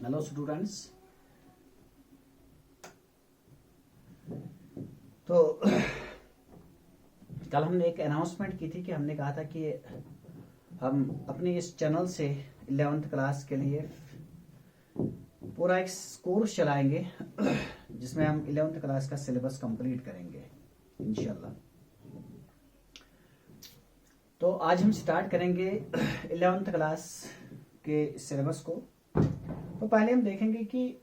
Hello students. तो कल हमने एक अनाउंसमेंट की थी कि हमने कहा था कि हम अपने इस चैनल से 11th क्लास के लिए पूरा एक कोर्स चलाएंगे जिसमें हम 11th क्लास का सिलेबस कंप्लीट करेंगे इंशाल्लाह। तो आज हम स्टार्ट करेंगे 11th क्लास के सिलेबस को। तो पहले हम देखेंगे कि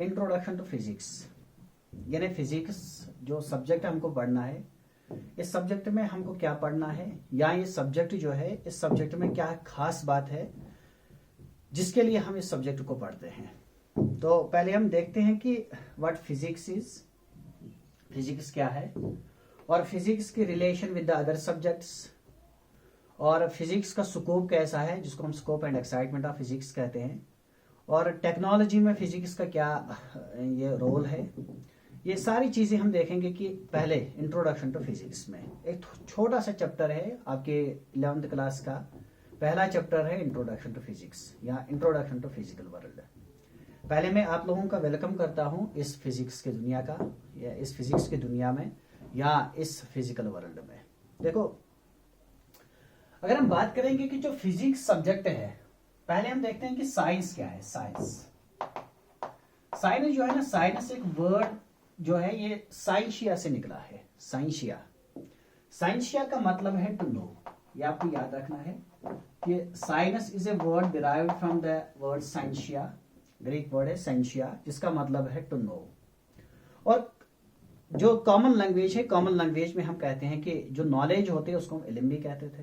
इंट्रोडक्शन टू फिजिक्स, यानी फिजिक्स जो सब्जेक्ट हमको पढ़ना है, इस सब्जेक्ट में हमको क्या पढ़ना है, या ये सब्जेक्ट जो है इस सब्जेक्ट में क्या खास बात है जिसके लिए हम इस सब्जेक्ट को पढ़ते हैं। तो पहले हम देखते हैं कि व्हाट फिजिक्स इज, फिजिक्स क्या है, और फिजिक्स की relation with the other subjects, और फिजिक्स का स्कोप कैसा है जिसको हम scope and excitement of physics कहते हैं, और टेक्नोलॉजी में फिजिक्स का क्या ये रोल है। ये सारी चीजें हम देखेंगे कि पहले इंट्रोडक्शन टू फिजिक्स में एक छोटा सा चैप्टर है आपके 11th क्लास का, पहला चैप्टर है इंट्रोडक्शन टू फिजिक्स या इंट्रोडक्शन टू फिजिकल वर्ल्ड। पहले मैं आप लोगों का वेलकम करता हूं इस फिजिक्स की दुनिया का, या इस फिजिक्स की दुनिया में, या इस फिजिकल वर्ल्ड में। देखो, अगर हम बात करेंगे कि जो फिजिक्स सब्जेक्ट है, पहले हम देखते हैं कि साइंस क्या है। साइंस जो है ना, साइंस एक वर्ड जो है ये साइंशिया से निकला है। साइंशिया का मतलब है टू नो। ये आपको याद रखना है कि science is a word derived from the word scientia, Greek word है साइंशिया, जिसका मतलब है टू नो। और जो कॉमन लैंग्वेज है, कॉमन लैंग्वेज में हम कहते हैं कि जो नॉलेज होते हैं उसको हम इल्म भी कहते थे।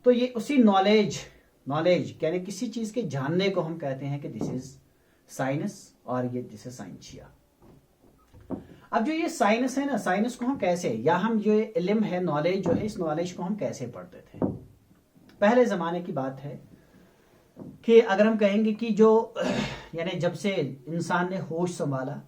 तो ये उसी नॉलेज यानी किसी चीज के जानने को हम कहते हैं कि दिस इज साइंस, और ये दिस इज साइंशिया। अब जो ये साइंस है ना, साइंस को हम कैसे, या हम जो इल्म है, नॉलेज जो है, इस नॉलेज को हम कैसे पढ़ते थे। पहले जमाने की बात है कि अगर हम कहेंगे कि जो यानी जब से इंसान ने होश संभाला,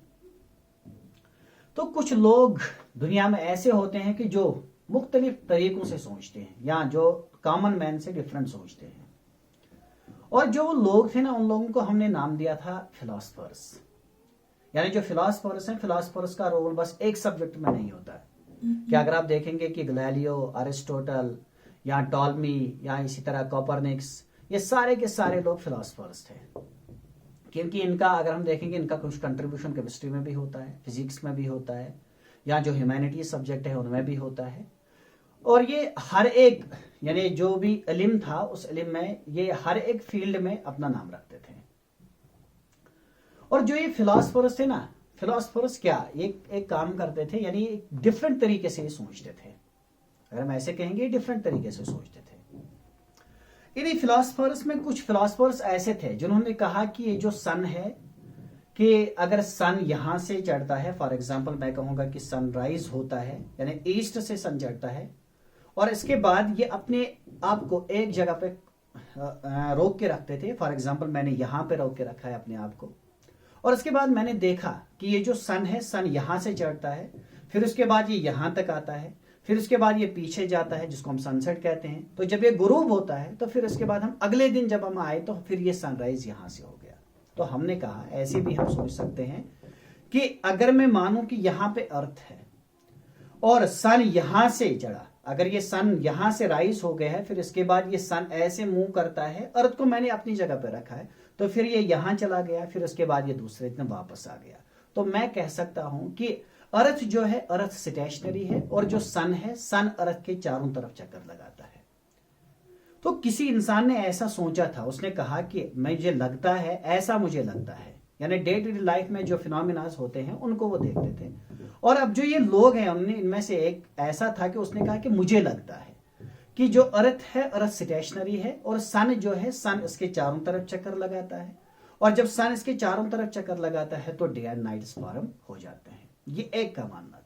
तो कुछ लोग दुनिया में ऐसे होते हैं कि जो मुख्तलिफ तरीकों से सोचते हैं, या जो कॉमन मैन से डिफरेंट सोचते हैं। और जो लोग थे ना, उन लोगों को हमने नाम दिया था फिलोसफर्स। यानी जो फिलोसफर्स हैं, फिलोसफर्स का रोल बस एक सब्जेक्ट में नहीं होता है। कि अगर आप देखेंगे कि गैलीलियो, अरिस्टोटल, या टॉलमी, या इसी तरह कोपरनिक्स, ये सारे के सारे लोग फिलोसफर्स थे। क्योंकि इनका अगर हम देखेंगे, इनका कुछ कंट्रीब्यूशन केमिस्ट्री में भी होता है, फिजिक्स में भी होता है, या जो ह्यूमैनिटीज सब्जेक्ट है उनमें भी होता है। और ये हर एक, यानी जो भी इल्म था उस इल्म में ये हर एक फील्ड में अपना नाम रखते थे। और जो ये फिलोसफर्स थे ना, फिलोसफर्स क्या एक काम करते थे, यानी एक डिफरेंट तरीके से सोचते थे। अगर हम ऐसे कहेंगे, डिफरेंट तरीके से सोचते थे। इन फिलोसफर्स में कुछ फिलोसफर्स ऐसे थे जिन्होंने कहा कि ये जो सन है, कि अगर सन यहां से चढ़ता है, फॉर एग्जाम्पल मैं कहूंगा कि सनराइज होता है, यानी ईस्ट से सन चढ़ता है, और इसके बाद ये अपने आप को एक जगह पे रोक के रखते थे। फॉर एग्जाम्पल मैंने यहां पे रोक के रखा है अपने आप को, और इसके बाद मैंने देखा कि ये जो सन है, सन यहां से चढ़ता है, फिर उसके बाद ये यहां तक आता है, फिर उसके बाद ये पीछे जाता है जिसको हम सनसेट कहते हैं। तो जब ये गुरूब होता है तो फिर उसके बाद हम अगले दिन जब हम आए तो फिर ये सनराइज यहां से हो गया। तो हमने कहा ऐसे भी हम सोच सकते हैं कि अगर मैं मानूं कि यहां पे अर्थ है और सन यहां से चढ़ा, अगर ये सन यहां से राइज हो गया है, फिर इसके बाद ये सन ऐसे मूव करता है, अर्थ को मैंने अपनी जगह पे रखा है, तो फिर ये यहां चला गया, फिर उसके बाद ये दूसरे दिन वापस आ गया। तो मैं कह सकता हूं कि अर्थ जो है, अर्थ स्टेशनरी है, और जो सन है, सन अर्थ के चारों तरफ चक्कर लगाता है। तो किसी इंसान ने ऐसा सोचा था, उसने कहा कि मुझे लगता है, ऐसा मुझे लगता है, यानी डे टू डे लाइफ में जो फिनोमिनास होते हैं उनको वो देखते थे। और अब जो ये लोग हैं, उनने इनमें से एक ऐसा था कि उसने कहा कि मुझे लगता है कि जो अर्थ है, अर्थ स्टेशनरी है, और सन जो है, सन इसके चारों तरफ चक्कर लगाता है, और जब सन इसके चारों तरफ चक्कर लगाता है तो डे एंड नाइट फॉर्म हो जाते हैं। ये एक का मानना था।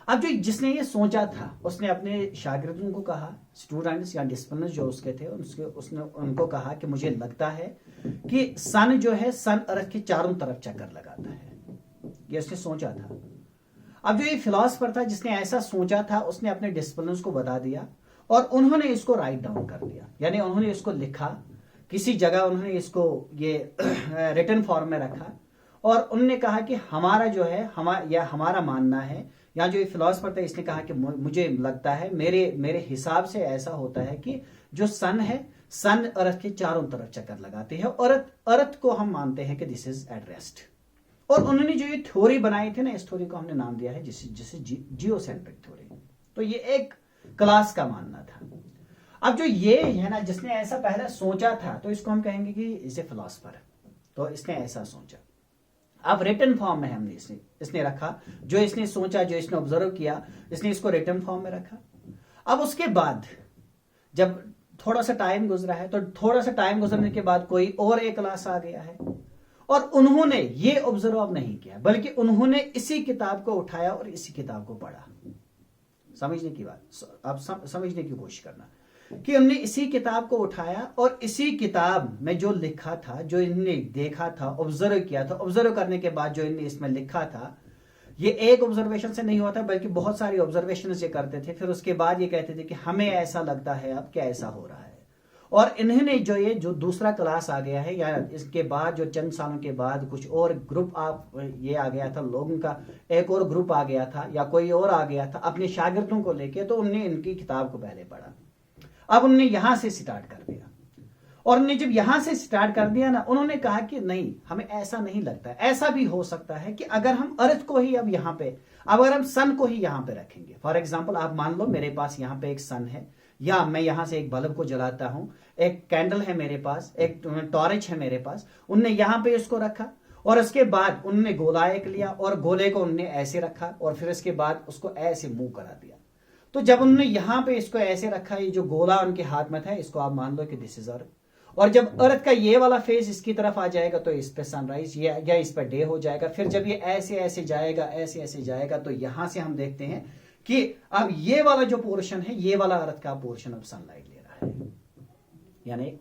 अब जो जिसने ये सोचा था, उसने अपने शागिर्दों को कहा, स्टूडेंट्स या डिसिप्लिन जो उसके थे, उसने उनको कहा कि मुझे लगता है कि सन जो है, सन अर्थ के चारों तरफ चक्कर लगाता है। ये उसने सोचा था। अब जो ये फिलोसफर था जिसने ऐसा सोचा था, उसने अपने डिसिप्लिन को बता दिया, और उन्होंने इसको राइट डाउन कर दिया, यानी उन्होंने इसको लिखा किसी जगह उन्होंने इसको ये रिटन फॉर्म में रखा और उन्होंने कहा कि हमारा जो है हमारा मानना है, या जो फिलोसफर था इसने कहा कि मुझे लगता है, मेरे हिसाब से ऐसा होता है कि जो सन है, सन अर्थ के चारों तरफ चक्कर लगाते हैं, अर्थ को हम मानते हैं कि दिस इज एट रेस्ट। और उन्होंने जो ये थ्योरी बनाई थी ना, इस थ्योरी को हमने नाम दिया है जिसे जियोसेंट्रिक थ्योरी। तो ये एक क्लास का मानना था। अब जो ये है ना, जिसने ऐसा पहले सोचा था, तो इसको हम कहेंगे कि इज ए फिलोसफर। तो इसने ऐसा सोचा। अब रिटन फॉर्म में हमने इसने रखा, जो इसने सोचा, जो इसने ऑब्जर्व किया, इसने इसको रिटन फॉर्म में रखा। अब उसके बाद जब थोड़ा सा टाइम गुजरा है, तो थोड़ा सा टाइम गुजरने के बाद कोई और एक क्लास आ गया है और उन्होंने ये ऑब्जर्व अब नहीं किया, बल्कि उन्होंने इसी किताब को उठाया और इसी किताब को पढ़ा। समझने की बात, आप समझने की कोशिश करना कि उन्होंने इसी किताब को उठाया और इसी किताब में जो लिखा था, जो इन्होंने देखा था, ऑब्जर्व किया था, ऑब्जर्व करने के बाद जो इन्होंने इसमें लिखा था, ये एक ऑब्जर्वेशन से नहीं होता, बल्कि बहुत सारी ऑब्जर्वेशन ये करते थे। फिर उसके बाद ये कहते थे कि हमें ऐसा लगता है अब क्या ऐसा हो रहा है। और इन्होंने जो दूसरा क्लास आ गया है, या इसके बाद जो चंद सालों के बाद कुछ और ग्रुप ये आ गया था, लोगों का एक और ग्रुप आ गया था, या कोई और आ गया था अपने शागिर्दों को लेके, तो उन्होंने इनकी किताब को पहले पढ़ा। अब उन्होंने यहां से स्टार्ट कर दिया, और उन्होंने जब यहां से स्टार्ट कर दिया ना, उन्होंने कहा कि नहीं, हमें ऐसा नहीं लगता। ऐसा भी हो सकता है कि अगर हम अर्थ को ही अब यहां पे, अगर हम सन को ही यहां पे रखेंगे, फॉर एग्जांपल आप मान लो मेरे पास यहां पे एक सन है, या मैं यहां से एक बल्ब को जलाता हूं, एक कैंडल है मेरे पास, एक टॉर्च है मेरे पास, उनने यहां पे इसको रखा, और उसके बाद उनने गोला एक लिया और गोले को उनने ऐसे रखा, और फिर इसके बाद उसको ऐसे मूव करा दिया। तो जब उन्होंने यहां पे इसको ऐसे रखा, ये जो गोला उनके हाथ में था, इसको आप मान लो कि दिस इज अर्थ। और जब अर्थ का ये वाला फेज इसकी तरफ आ जाएगा, तो इस पे सनराइज या इस पे डे हो जाएगा। फिर जब ये ऐसे ऐसे जाएगा, ऐसे ऐसे जाएगा, तो यहां से हम देखते हैं कि अब ये वाला जो पोर्शन है, ये वाला अर्थ का पोर्शन अब सनलाइट ले रहा है। यानी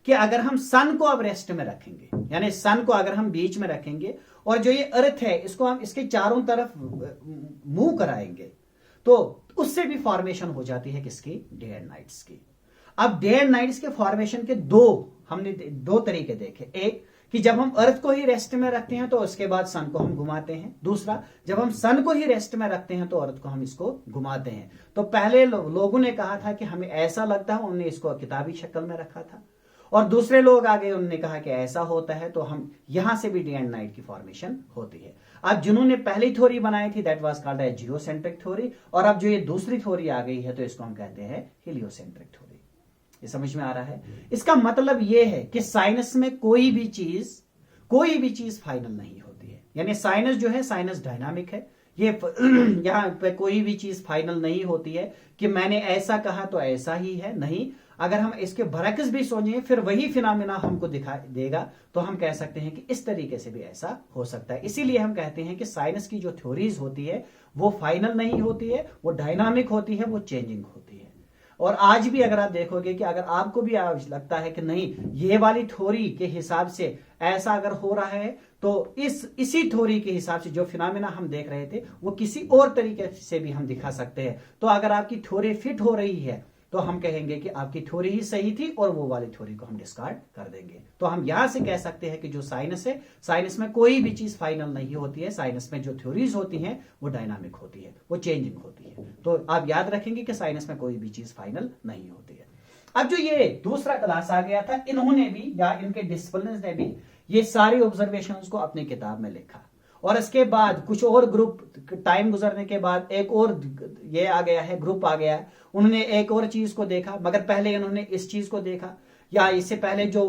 कि अगर हम सन को अब रेस्ट में रखेंगे, यानी सन को अगर हम बीच में रखेंगे, और जो ये अर्थ है इसको हम इसके चारों तरफ मूव कराएंगे, तो उससे भी फॉर्मेशन हो जाती है किसकी? डे एंड नाइट्स की। अब डे एंड नाइट्स के फॉर्मेशन के हमने दो तरीके देखे। एक कि जब हम अर्थ को ही रेस्ट में रखते हैं तो उसके बाद सन को हम घुमाते हैं। दूसरा, जब हम सन को ही रेस्ट में रखते हैं तो अर्थ को हम इसको घुमाते हैं। तो पहले लोगों ने कहा था कि हमें ऐसा लगता है, उन्होंने इसको किताबी शक्ल में रखा था, और दूसरे लोग आ गए, उन्होंने कहा कि ऐसा होता है, तो हम यहां से भी डे एंड नाइट की फॉर्मेशन होती है। अब जिन्होंने पहली थ्योरी बनाई थी, that was called as geocentric theory, और अब जो ये दूसरी थ्योरी आ गई है, तो इसको हम कहते हैं हेलियोसेंट्रिक थ्योरी। ये समझ में आ रहा है? इसका मतलब ये है कि साइंस में कोई भी चीज फाइनल नहीं होती है। यानी साइंस जो है, साइंस डायनामिक है। ये यहाँ पे कोई भी चीज फाइनल नहीं होती है कि मैंने ऐसा कहा तो ऐसा ही है, नहीं। अगर हम इसके बरक्स भी सोचें, फिर वही फिनोमेना हमको दिखा देगा, तो हम कह सकते हैं कि इस तरीके से भी ऐसा हो सकता है। इसीलिए हम कहते हैं कि साइंस की जो थ्योरीज होती है वो फाइनल नहीं होती है, वो डायनामिक होती है, वो चेंजिंग होती है। और आज भी अगर आप देखोगे कि अगर आपको भी लगता है कि नहीं, ये वाली थ्योरी के हिसाब से ऐसा अगर हो रहा है, तो इसी थ्योरी के हिसाब से जो फिनोमेना हम देख रहे थे वो किसी और तरीके से भी हम दिखा सकते हैं। तो अगर आपकी थ्योरी फिट हो रही है, तो हम कहेंगे कि आपकी थ्योरी ही सही थी, और वो वाली थ्योरी को हम डिस्कार्ड कर देंगे। तो हम यहां से कह सकते हैं कि जो साइंस है, साइंस में कोई भी चीज फाइनल नहीं होती है। साइंस में जो थ्योरीज होती हैं वो डायनामिक होती है, वो चेंजिंग होती है। तो आप याद रखेंगे कि साइंस में कोई भी चीज फाइनल नहीं होती है। अब जो ये दूसरा क्लास आ गया था, इन्होंने भी, या इनके डिसिप्लिन ने भी, ये सारी ऑब्जर्वेशंस को अपनी किताब में लिखा। और इसके बाद कुछ और ग्रुप, टाइम गुजरने के बाद एक और ये आ गया है, ग्रुप आ गया है, उन्होंने एक और चीज को देखा। मगर पहले उन्होंने इस चीज को देखा, या इससे पहले जो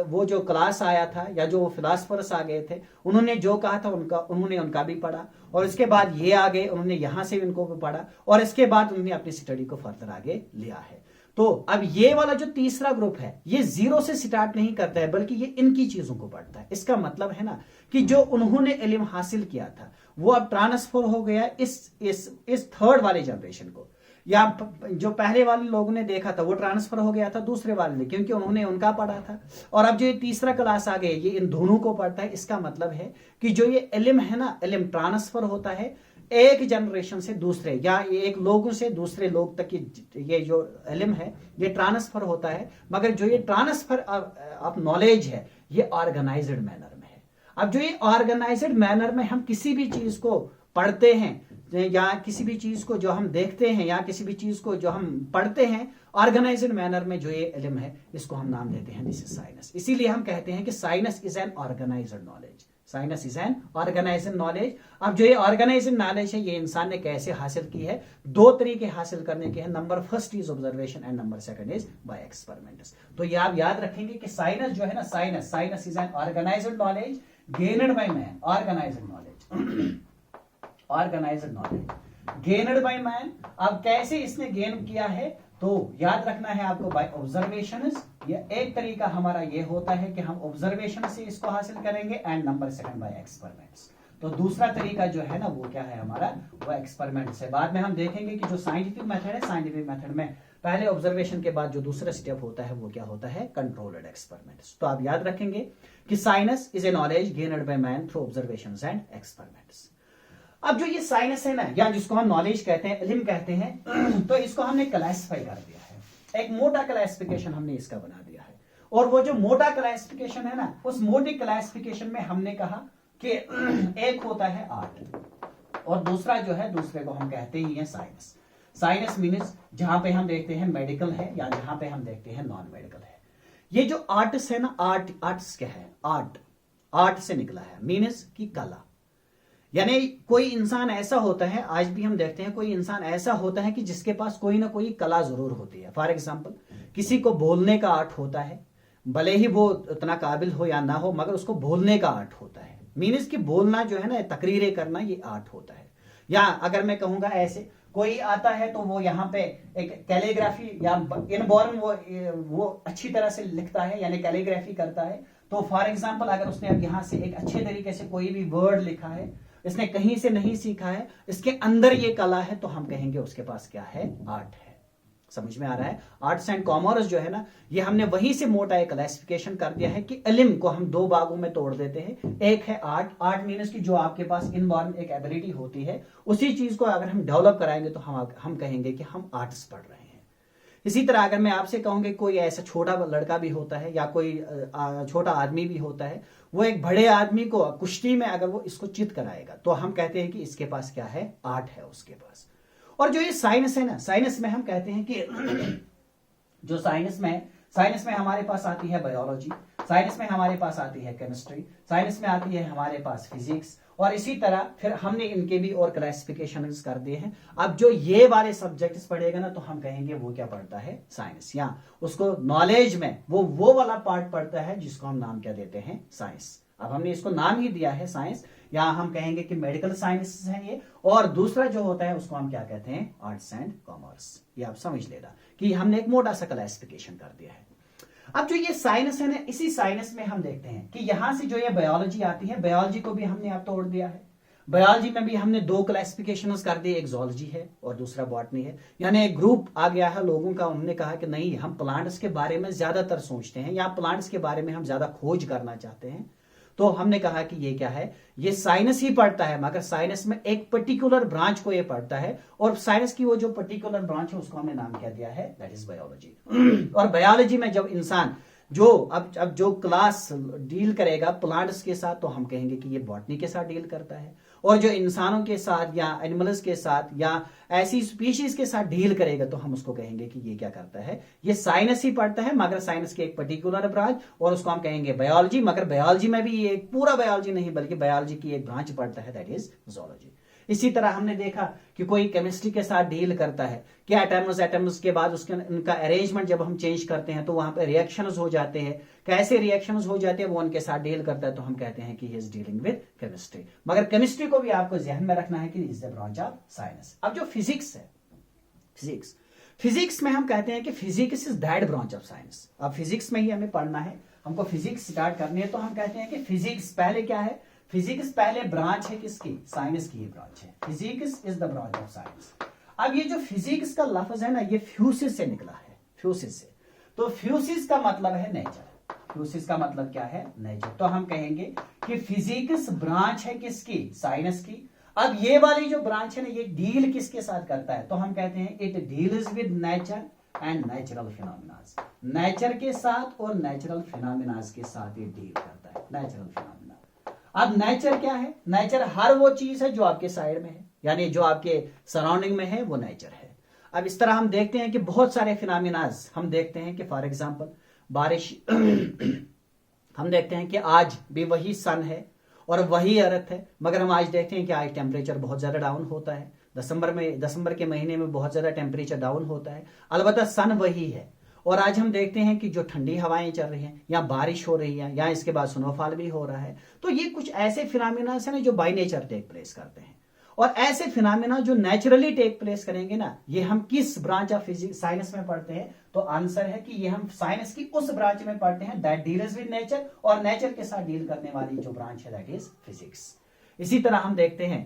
वो जो क्लास आया था, या जो वो फिलोसफर्स आ गए थे, उन्होंने जो कहा था उन्होंने उनका भी पढ़ा। और इसके बाद ये आ गए, उन्होंने यहां से इनको भी पढ़ा, और इसके बाद उन्होंने अपनी स्टडी को फर्दर आगे लिया है। तो अब ये वाला जो तीसरा ग्रुप है, ये जीरो से स्टार्ट नहीं करता है, बल्कि ये इनकी चीजों को पढ़ता है। इसका मतलब है ना कि जो उन्होंने इल्म हासिल किया था वो अब ट्रांसफर हो गया इस थर्ड वाले जनरेशन को, या जो पहले वाले लोगों ने देखा था वो ट्रांसफर हो गया था दूसरे वाले ने, क्योंकि उन्होंने उनका पढ़ा था। और अब जो ये तीसरा क्लास आ गया, ये इन दोनों को पढ़ता है। इसका मतलब है कि जो ये इल्म है ना, इल्म ट्रांसफर होता है एक जनरेशन से दूसरे या एक लोगों से दूसरे लोग तक ये जो इल्म है ये ट्रांसफर होता है, मगर जो ये ट्रांसफर ऑफ नॉलेज है ये ऑर्गेनाइज्ड मैनर में है। अब जो ये ऑर्गेनाइज्ड मैनर में हम किसी भी चीज को पढ़ते हैं या किसी भी चीज को जो हम देखते हैं या किसी भी चीज को जो हम पढ़ते हैं ऑर्गेनाइज्ड मैनर में जो ये इल्म है इसको हम नाम देते हैं दिस इज साइंस। इसीलिए हम कहते हैं कि science is an organised knowledge, science is an organised knowledge. अब जो ये ऑर्गेनाइज्ड नॉलेज है ये इंसान ने कैसे हासिल की है, दो तरीके हासिल करने के हैं। Number first is observation and number second is by experiments. तो ये आप याद रखेंगे कि साइंस जो है ना, science is an organised knowledge gained by man, organised knowledge, organised knowledge gained by man. अब कैसे इसने गेन किया है तो याद रखना है आपको, बाय ऑब्जर्वेशन। ये एक तरीका हमारा ये होता है कि हम ऑब्जर्वेशन से इसको हासिल करेंगे and number second by experiments. तो दूसरा तरीका जो है ना वो क्या है हमारा, वो एक्सपेरिमेंट से। बाद में हम देखेंगे कि जो साइंटिफिक मेथड है, साइंटिफिक मेथड में पहले ऑब्जर्वेशन के बाद जो दूसरा स्टेप होता है वो क्या होता है, कंट्रोल्ड एक्सपेरिमेंट्स। तो आप याद रखेंगे कि science is a knowledge gained by man through observations and experiments. अब जो ये साइंस है ना, या जिसको हम नॉलेज कहते हैं, इल्म कहते हैं, तो इसको हमने क्लासिफाई कर दिया है। एक मोटा क्लासिफिकेशन हमने इसका बना दिया है। और वो जो मोटा क्लासिफिकेशन है ना, उस मोटी क्लासिफिकेशन में हमने कहा कि एक होता है आर्ट और दूसरा जो है, दूसरे को हम कहते ही हैं साइंस। साइंस मीन्स जहां पे हम देखते हैं मेडिकल है या जहां पे हम देखते हैं नॉन मेडिकल है। ये जो आर्ट्स है ना, आर्ट्स क्या है, आर्ट से निकला है, मीन्स की कला। यानी कोई इंसान ऐसा होता है, आज भी हम देखते हैं कोई इंसान ऐसा होता है कि जिसके पास कोई ना कोई कला जरूर होती है। फॉर एग्जाम्पल किसी को बोलने का आर्ट होता है, भले ही वो उतना काबिल हो या ना हो, मगर उसको बोलने का आर्ट होता है। मीन्स कि बोलना जो है ना, तकरीरें करना, ये आर्ट होता है। या अगर मैं कहूंगा ऐसे, कोई आता है तो वो यहाँ पे एक कैलीग्राफी या इनबॉर्न वो अच्छी तरह से लिखता है, यानी कैलीग्राफी करता है। तो फॉर एग्जाम्पल अगर उसने अब यहाँ से एक अच्छे तरीके से कोई भी वर्ड लिखा है, इसने कहीं से नहीं सीखा है, इसके अंदर ये कला है, तो हम कहेंगे उसके पास क्या है, आर्ट है। समझ में आ रहा है? आर्ट्स एंड कॉमर्स जो है ना, ये हमने वहीं से मोटा एक क्लासिफिकेशन कर दिया है कि इल्म को हम दो भागों में तोड़ देते हैं। एक है आर्ट मीन्स की जो आपके पास इनबॉर्न एक एबिलिटी होती है, उसी चीज को अगर हम डेवलप कराएंगे तो हम कहेंगे कि हम आर्ट्स पढ़ रहे हैं। इसी तरह अगर मैं आपसे कहूंगी कोई ऐसा छोटा लड़का भी होता है या कोई छोटा आदमी भी होता है, वो एक बड़े आदमी को कुश्ती में अगर वो इसको चित कराएगा तो हम कहते हैं कि इसके पास क्या है, आर्ट है उसके पास। और जो ये साइंस है ना, साइंस में हम कहते हैं कि जो साइंस में हमारे पास आती है बायोलॉजी, साइंस में हमारे पास आती है केमिस्ट्री, साइंस में आती है हमारे पास फिजिक्स, और इसी तरह फिर हमने इनके भी और क्लासिफिकेशन कर दिए हैं। अब जो ये वाले सब्जेक्ट्स पढ़ेगा ना तो हम कहेंगे वो क्या पढ़ता है, साइंस। या उसको नॉलेज में वो वाला पार्ट पढ़ता है जिसको हम नाम क्या देते हैं, साइंस। अब हमने इसको नाम ही दिया है साइंस, या हम कहेंगे कि मेडिकल साइंस है ये। और दूसरा जो होता है उसको हम क्या कहते हैं, आर्ट्स एंड कॉमर्स। ये आप समझ लेना कि हमने एक मोटा सा क्लासिफिकेशन कर दिया है। अब जो ये साइंस है ना, इसी साइंस में हम देखते हैं कि यहां से जो ये बायोलॉजी आती है, बायोलॉजी को भी हमने अब तोड़ दिया है। बायोलॉजी में भी हमने दो क्लासिफिकेशन कर दिए, एक जूलॉजी है और दूसरा बॉटनी है। यानी एक ग्रुप आ गया है लोगों का, उन्होंने कहा कि नहीं, हम प्लांट्स के बारे में ज्यादातर सोचते हैं या प्लांट्स के बारे में हम ज्यादा खोज करना चाहते हैं। तो हमने कहा कि ये क्या है, ये साइंस ही पढ़ता है, मगर साइंस में एक पर्टिकुलर ब्रांच को ये पढ़ता है, और साइंस की वो जो पर्टिकुलर ब्रांच है उसको हमने नाम क्या दिया है, दैट इज बायोलॉजी। और बायोलॉजी में जब इंसान जो अब जो क्लास डील करेगा प्लांट्स के साथ, तो हम कहेंगे कि ये बॉटनी के साथ डील करता है। और जो इंसानों के साथ या एनिमल्स के साथ या ऐसी स्पीशीज के साथ डील करेगा तो हम उसको कहेंगे कि ये क्या करता है, ये साइंस ही पढ़ता है, मगर साइंस की एक पर्टिकुलर ब्रांच, और उसको हम कहेंगे बायोलॉजी। मगर बायोलॉजी में भी ये पूरा बायोलॉजी नहीं, बल्कि बायोलॉजी की एक ब्रांच पढ़ता है, दैट इज जूलॉजी। इसी तरह हमने देखा कि कोई केमिस्ट्री के साथ डील करता है कि एटम्स के बाद उसके उनका अरेंजमेंट जब हम चेंज करते हैं तो वहां पे रिएक्शंस हो जाते हैं। कैसे रिएक्शंस हो जाते हैं वो उनके साथ डील करता है, तो हम कहते हैं कि he is dealing with chemistry. मगर केमिस्ट्री को भी आपको ध्यान में रखना है कि is the branch of science. अब जो फिजिक्स है, फिजिक्स में हम कहते हैं कि physics is that branch of science. अब फिजिक्स में ही हमें पढ़ना है, हमको फिजिक्स स्टार्ट करनी है, तो हम कहते हैं कि फिजिक्स पहले क्या है, फिजिक्स पहले ब्रांच है किसकी, साइंस की ब्रांच है। Physics is the branch of science. अब ये जो फिजिक्स का लफ्ज है ना, ये फ्यूसिस से निकला है, फ्यूसिस से। तो फ्यूसिस का मतलब है नेचर, फ्यूसिस का मतलब क्या है, नेचर। तो हम कहेंगे कि फिजिक्स ब्रांच है किसकी, साइंस की। अब ये वाली जो ब्रांच है ना, ये डील किसके साथ करता है? तो हम कहते हैं it deals with nature and natural phenomenas. Nature के साथ और नेचुरल फिनोमिनाज के साथ ये डील करता है, नेचुरल फिनोमिना। अब नेचर क्या है? नेचर हर वो चीज है जो आपके साइड में है, यानी जो आपके सराउंडिंग में है वो नेचर है। अब इस तरह हम देखते हैं कि बहुत सारे फिनोमिनाज हम देखते हैं कि फॉर एग्जांपल बारिश हम देखते हैं कि आज भी वही सन है और वही अर्थ है, मगर हम आज देखते हैं कि आज टेम्परेचर बहुत ज्यादा डाउन होता है। दिसंबर के महीने में बहुत ज्यादा टेम्परेचर डाउन होता है, अलबत्ता सन वही है। और आज हम देखते हैं कि जो ठंडी हवाएं चल रही हैं, या बारिश हो रही है, या इसके बाद स्नोफॉल भी हो रहा है। तो ये कुछ ऐसे फिनोमिना है ना जो बाय नेचर टेक प्लेस करते हैं। और ऐसे फिनोमिना जो नेचुरली टेक प्लेस करेंगे ना, ये हम किस ब्रांच ऑफ फिजिक्स साइंस में पढ़ते हैं? तो आंसर है कि ये हम साइंस की उस ब्रांच में पढ़ते हैं दैट डील्स विद नेचर, और नेचर के साथ डील करने वाली जो ब्रांच है दैट इज फिजिक्स। इसी तरह हम देखते हैं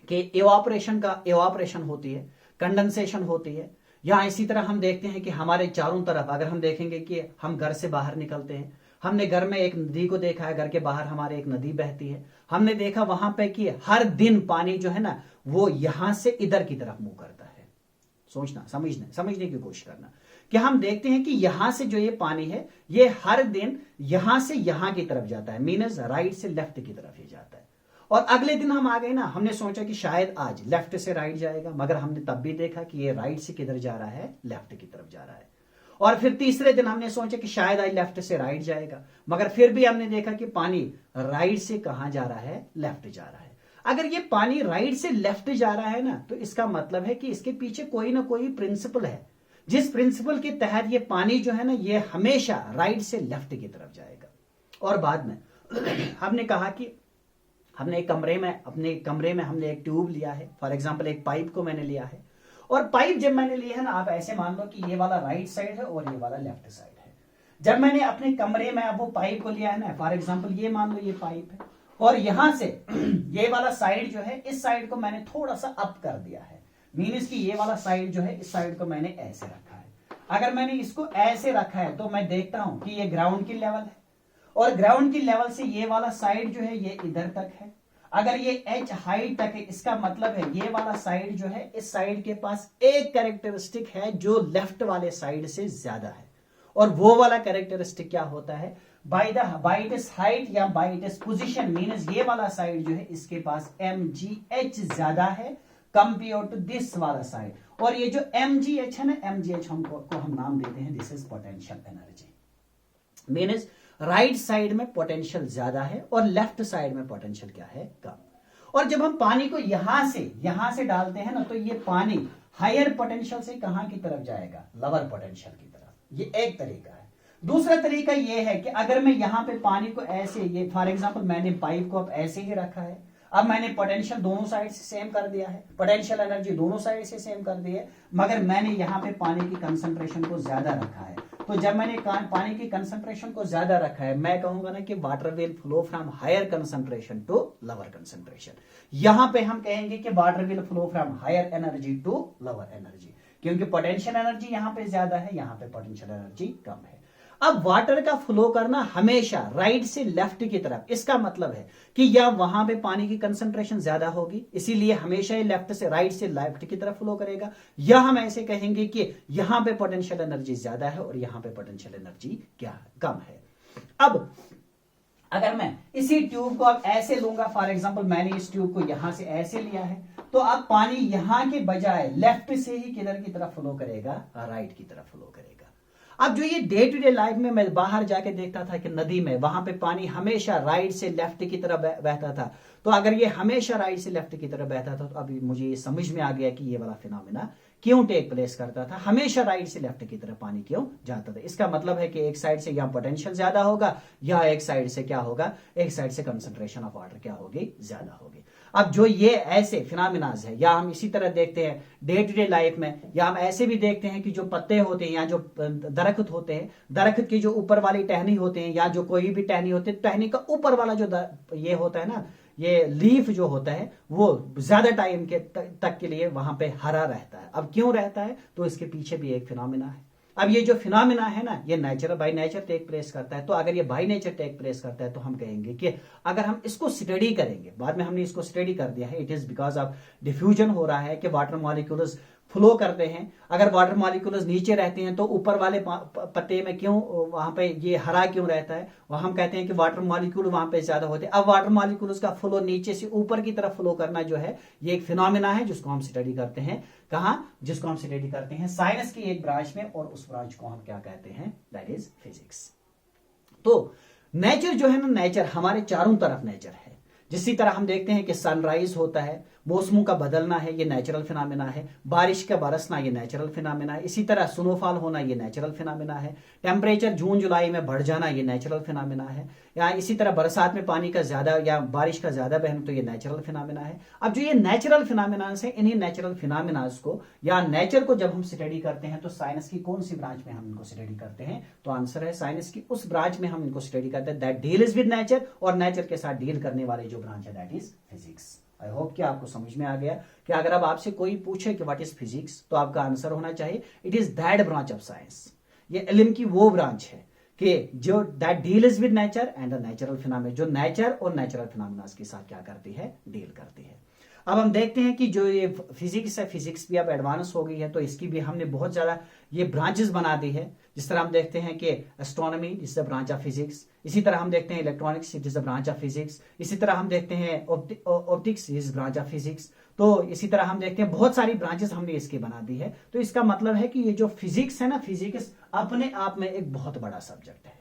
कि इवापोरेशन होती है, कंडेंसेशन होती है। या इसी तरह हम देखते हैं कि हमारे चारों तरफ अगर हम देखेंगे कि हम घर से बाहर निकलते हैं, हमने घर में एक नदी को देखा है, घर के बाहर हमारे एक नदी बहती है, हमने देखा वहां पे कि हर दिन पानी जो है ना वो यहां से इधर की तरफ मूव करता है। सोचना, समझने की कोशिश करना कि हम देखते हैं कि यहां से जो ये पानी है ये हर दिन यहां से यहां की तरफ जाता है, मीनस राइट से लेफ्ट की तरफ ही जाता है। और अगले दिन हम आ गए ना, हमने सोचा कि शायद आज लेफ्ट से राइट जाएगा, मगर हमने तब भी देखा कि ये राइट से किधर जा रहा है? लेफ्ट की तरफ जा रहा है। और फिर तीसरे दिन हमने सोचा कि शायद आज लेफ्ट से राइट जाएगा, मगर फिर भी हमने देखा कि पानी राइट से कहां जा रहा है? लेफ्ट जा रहा है। अगर ये पानी राइट से लेफ्ट जा रहा है ना, तो इसका मतलब है कि इसके पीछे कोई ना कोई प्रिंसिपल है, जिस प्रिंसिपल के तहत ये पानी जो है ना ये हमेशा राइट से लेफ्ट की तरफ जाएगा। और बाद में हमने कहा कि हमने अपने कमरे में हमने एक ट्यूब लिया है, फॉर एग्जाम्पल एक पाइप को मैंने लिया है। और पाइप जब मैंने लिया है ना, आप ऐसे मान लो कि ये वाला राइट साइड है और ये वाला लेफ्ट साइड है। जब मैंने अपने कमरे में अब वो पाइप को लिया है ना, फॉर एग्जाम्पल ये मान लो ये पाइप है, और यहां से ये वाला साइड जो है, इस साइड को मैंने थोड़ा सा अप कर दिया है, मीन्स कि ये वाला साइड जो है इस साइड को मैंने ऐसे रखा है। अगर मैंने इसको ऐसे रखा है तो मैं देखता हूं कि ये ग्राउंड की लेवल है, और ग्राउंड की लेवल से ये वाला साइड जो है ये इधर तक है। अगर ये h हाइट तक है, इसका मतलब है ये वाला साइड जो है इस साइड के पास एक कैरेक्टरिस्टिक है जो लेफ्ट वाले साइड से ज्यादा है। और वो वाला कैरेक्टरिस्टिक क्या होता है? बाय इट्स हाइट या बाय इट्स पोजीशन, मींस ये वाला साइड जो है इसके पास mgh ज्यादा है कंपेयर टू दिस वाला साइड। और ये जो mgh है ना, mgh को हम नाम देते हैं this is potential energy. Means right side में पोटेंशियल ज्यादा है और लेफ्ट साइड में पोटेंशियल क्या है? कम। और जब हम पानी को यहां से डालते हैं ना, तो ये पानी हायर पोटेंशियल से कहां की तरफ जाएगा? लोअर पोटेंशियल की तरफ। ये एक तरीका है। दूसरा तरीका ये है कि अगर मैं यहां पे पानी को ऐसे, ये फॉर एग्जांपल मैंने पाइप को अब ऐसे ही रखा है, अब मैंने पोटेंशियल दोनों साइड से सेम कर दिया है, पोटेंशियल एनर्जी दोनों साइड से सेम कर दी है, मगर मैंने यहां पे पानी की कंसंट्रेशन को ज्यादा रखा है। तो जब मैंने पानी की कंसंट्रेशन को ज्यादा रखा है, मैं कहूंगा ना कि water will flow from higher concentration to lower concentration. यहां पे हम कहेंगे कि water will flow from higher energy to lower energy, क्योंकि पोटेंशियल एनर्जी यहां पे ज्यादा है, यहां पे पोटेंशियल एनर्जी कम है। अब वाटर का फ्लो करना हमेशा राइट से लेफ्ट की तरफ, इसका मतलब है कि या वहां पे पानी की कंसंट्रेशन ज्यादा होगी, इसीलिए हमेशा ही लेफ्ट से राइट से लेफ्ट की तरफ फ्लो करेगा, या हम ऐसे कहेंगे कि यहां पे पोटेंशियल एनर्जी ज्यादा है और यहां पे पोटेंशियल एनर्जी क्या कम है। अब अगर मैं इसी ट्यूब को अब ऐसे लूंगा, फॉर एग्जांपल मैंने इस ट्यूब को यहां से ऐसे लिया है, तो अब पानी यहां के बजाय लेफ्ट से ही किधर की तरफ फ्लो करेगा? राइट की तरफ फ्लो करेगा। अब जो ये डे टू डे लाइफ में मैं बाहर जाके देखता था कि नदी में वहां पे पानी हमेशा राइट से लेफ्ट की तरफ बहता था, तो अगर ये हमेशा राइट से लेफ्ट की तरफ बहता था तो अभी मुझे ये समझ में आ गया कि ये वाला फिनोमेना क्यों टेक प्लेस करता था, हमेशा राइट से लेफ्ट की तरफ पानी क्यों जाता था। इसका मतलब है कि एक साइड से या पोटेंशियल ज्यादा होगा, या एक साइड से क्या होगा? एक साइड से कंसंट्रेशन ऑफ वाटर क्या होगी? ज्यादा होगी। अब जो ये ऐसे फिनोमिनाज है, या हम इसी तरह देखते हैं डे टू डे लाइफ में, या हम ऐसे भी देखते हैं कि जो पत्ते होते हैं या जो दरख्त होते हैं, दरख्त की जो ऊपर वाली टहनी होते हैं, या जो कोई भी टहनी होती है, टहनी का ऊपर वाला जो ये होता है ना, ये लीफ जो होता है वो ज्यादा टाइम के तक के लिए वहां पे हरा रहता है। अब क्यों रहता है? तो इसके पीछे भी एक फिनोमिना है। अब ये जो फिनोमिना है ना, ये natural by nature take place करता है। तो अगर ये बाय नेचर टेक प्लेस करता है तो हम कहेंगे कि अगर हम इसको स्टडी करेंगे, बाद में हमने इसको स्टडी कर दिया है, it is because of diffusion हो रहा है कि वाटर मॉलिक्यूल्स फ्लो करते हैं। अगर वाटर मॉलिक्यूल्स नीचे रहते हैं तो ऊपर वाले पत्ते में क्यों वहां पे ये हरा क्यों रहता है, वह हम कहते हैं कि वाटर मॉलिक्यूल वहां पे ज्यादा होते हैं। अब वाटर मॉलिक्यूल्स का फ्लो नीचे से ऊपर की तरफ फ्लो करना जो है ये एक फिनोमिना है जिसको हम स्टडी करते हैं। कहां? जिसको हम स्टडी करते हैं साइंस की एक ब्रांच में, और उस ब्रांच को हम क्या कहते हैं? That is physics. तो नेचर जो है ना, नेचर हमारे चारों तरफ नेचर है। जिसी तरह हम देखते हैं कि सनराइज होता है, मौसमों का बदलना है, ये नेचुरल फिनोमेना है। बारिश का बरसना ये नेचुरल फिनोमेना है। इसी तरह स्नोफॉल होना ये नेचुरल फिनोमेना है। टेम्परेचर जून जुलाई में बढ़ जाना ये नेचुरल फिनोमेना है। या इसी तरह बरसात में पानी का ज्यादा या बारिश का ज्यादा बहना तो ये नेचुरल फिनोमेना है। अब जो ये नेचुरल फिनोमेना है, इन्हीं नेचुरल फिनोमेना को या नेचर को जब हम स्टडी करते हैं तो साइंस की कौन सी ब्रांच में हम इनको स्टडी करते हैं? तो आंसर है साइंस की उस ब्रांच में हम इनको स्टडी करते हैं दैट डील्स विद नेचर, और नेचर के साथ डील करने वाले जो ब्रांच है that is physics. I hope कि आपको समझ में आ गया कि अगर अब आपसे कोई पूछे कि व्हाट इज फिजिक्स तो आपका आंसर होना चाहिए it is that branch of science. ये इल्म की वो ब्रांच है कि जो that deals with nature and the natural phenomena, जो नेचर और नेचुरल फिनोमेना के साथ क्या करती है? डील करती है। अब हम देखते हैं कि जो ये फिजिक्स है, फिजिक्स भी अब एडवांस हो गई है तो इसकी भी हमने बहुत ज्यादा ये ब्रांचेस बना दी है। जिस तरह हम देखते हैं कि astronomy is the branch of physics, इसी तरह हम देखते हैं electronics it is the branch of physics, इसी तरह हम देखते हैं optics is branch of physics. तो इसी तरह हम देखते हैं बहुत सारी ब्रांचेस हमने इसकी बना दी है। तो इसका मतलब है कि ये जो फिजिक्स है ना, फिजिक्स अपने आप में एक बहुत बड़ा सब्जेक्ट है।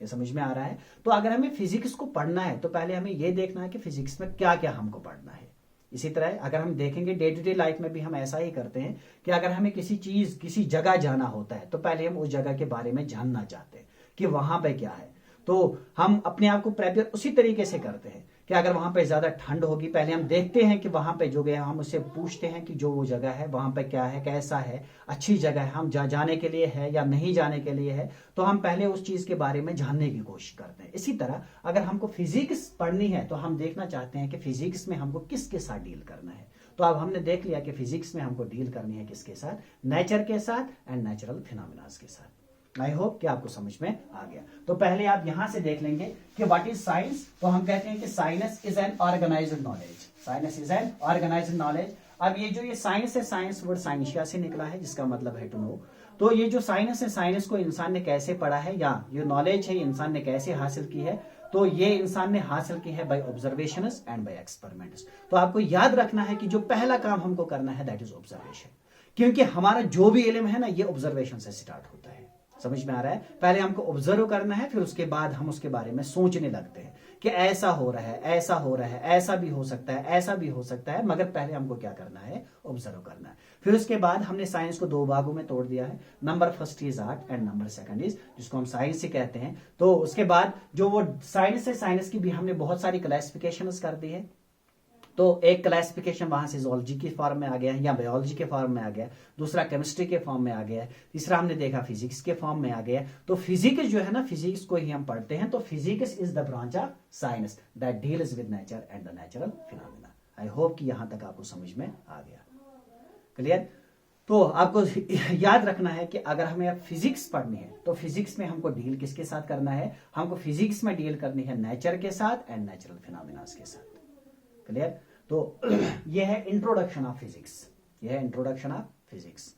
ये समझ में आ रहा है? तो अगर हमें फिजिक्स को पढ़ना है तो पहले हमें ये देखना है कि फिजिक्स में क्या क्या हमको पढ़ना है। इसी तरह अगर हम देखेंगे डे टू डे लाइफ में भी हम ऐसा ही करते हैं कि अगर हमें किसी चीज किसी जगह जाना होता है तो पहले हम उस जगह के बारे में जानना चाहते हैं कि वहां पे क्या है। तो हम अपने आप को प्रिपेयर उसी तरीके से करते हैं कि अगर वहां पे ज्यादा ठंड होगी, पहले हम देखते हैं कि वहां पे जो गया हम उससे पूछते हैं कि जो वो जगह है वहां पे क्या है, कैसा है, अच्छी जगह है, हम जाने के लिए है या नहीं जाने के लिए है। तो हम पहले उस चीज के बारे में जानने की कोशिश करते हैं। इसी तरह अगर हमको फिजिक्स पढ़नी है तो हम देखना चाहते हैं कि फिजिक्स में हमको किसके साथ डील करना है। तो अब हमने देख लिया कि फिजिक्स में हमको डील करनी है किसके साथ? नेचर के साथ एंड नेचुरल फिनोमेना के साथ। आई होप कि आपको समझ में आ गया। तो पहले आप यहां से देख लेंगे कि व्हाट इज साइंस। तो हम कहते हैं कि science is an organised knowledge. Science is an organised knowledge. अब ये जो ये साइंस है, साइंस वर्ड साइंसिया से निकला है जिसका मतलब है टू नो। तो ये जो साइंस है, साइंस को इंसान ने कैसे पढ़ा है या ये नॉलेज है इंसान ने कैसे हासिल की है? तो ये इंसान ने हासिल की है by observations and by experiments. तो आपको याद रखना है कि जो पहला काम हमको करना है दैट इज ऑब्जर्वेशन, क्योंकि हमारा जो भी इल्म है ना ये ऑब्जर्वेशन से स्टार्ट होता है। समझ में आ रहा है? पहले हमको ऑब्जर्व करना है, फिर उसके बाद हम उसके बारे में सोचने लगते हैं कि ऐसा हो रहा है, ऐसा हो रहा है, ऐसा भी हो सकता है, ऐसा भी हो सकता है। मगर पहले हमको क्या करना है? ऑब्जर्व करना है। फिर उसके बाद हमने साइंस को दो भागों में तोड़ दिया है। Number first is art and number second is, जिसको हम साइंस ही कहते हैं। तो उसके बाद जो वो साइंस है, साइंस की भी हमने बहुत सारी क्लासिफिकेशन कर दी है। तो एक क्लासिफिकेशन वहां से जोलॉजी के फॉर्म में आ गया है या बायोलॉजी के फॉर्म में आ गया, दूसरा केमिस्ट्री के फॉर्म में आ गया, तीसरा हमने देखा फिजिक्स के फॉर्म में आ गया। तो फिजिक्स जो है ना, फिजिक्स को ही हम पढ़ते हैं। तो physics is the branch of science that deals with nature and the natural phenomena. I hope कि यहां तक आपको समझ में आ गया। क्लियर? तो आपको याद रखना है कि अगर हमें फिजिक्स पढ़नी है तो फिजिक्स में हमको डील किसके साथ करना है? हमको फिजिक्स में डील करनी है नेचर के साथ एंड नेचुरल फिनोमेना के साथ। क्लियर? तो यह है इंट्रोडक्शन ऑफ फिजिक्स। यह है इंट्रोडक्शन ऑफ फिजिक्स।